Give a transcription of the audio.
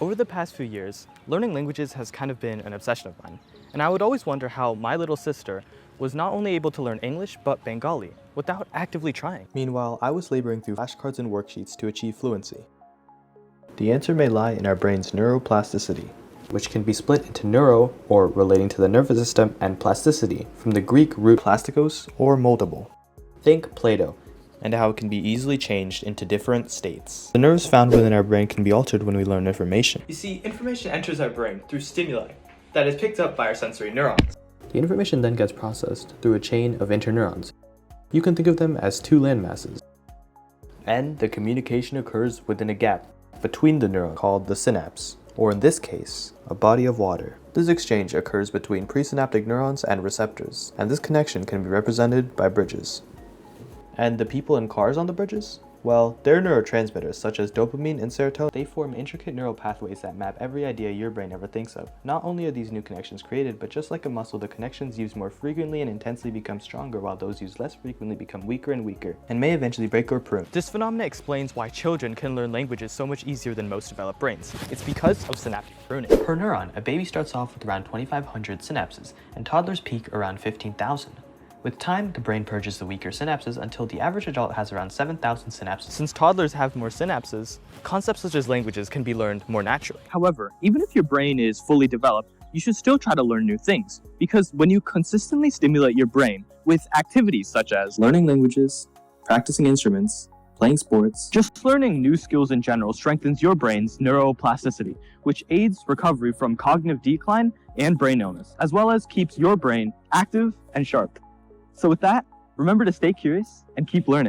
Over the past few years, learning languages has kind of been an obsession of mine, and I would always wonder how my little sister was not only able to learn English but Bengali without actively trying. Meanwhile, I was laboring through flashcards and worksheets to achieve fluency. The answer may lie in our brain's neuroplasticity, which can be split into neuro, or relating to the nervous system, and plasticity, from the Greek root plastikos, or moldable. Think Play-Doh, and how it can be easily changed into different states. The nerves found within our brain can be altered when we learn information. You see, information enters our brain through stimuli that is picked up by our sensory neurons. The information then gets processed through a chain of interneurons. You can think of them as two landmasses. And the communication occurs within a gap between the neurons called the synapse, or in this case, a body of water. This exchange occurs between presynaptic neurons and receptors, and this connection can be represented by bridges. And the people in cars on the bridges? Well, they're neurotransmitters such as dopamine and serotonin. They form intricate neural pathways that map every idea your brain ever thinks of. Not only are these new connections created, but just like a muscle, the connections used more frequently and intensely become stronger, while those used less frequently become weaker and weaker, and may eventually break or prune. This phenomenon explains why children can learn languages so much easier than most developed brains. It's because of synaptic pruning. Per neuron, a baby starts off with around 2,500 synapses, and toddlers peak around 15,000. With time, the brain purges the weaker synapses until the average adult has around 7,000 synapses. Since toddlers have more synapses, concepts such as languages can be learned more naturally. However, even if your brain is fully developed, you should still try to learn new things, because when you consistently stimulate your brain with activities such as learning languages, practicing instruments, playing sports, just learning new skills in general strengthens your brain's neuroplasticity, which aids recovery from cognitive decline and brain illness, as well as keeps your brain active and sharp. So with that, remember to stay curious and keep learning.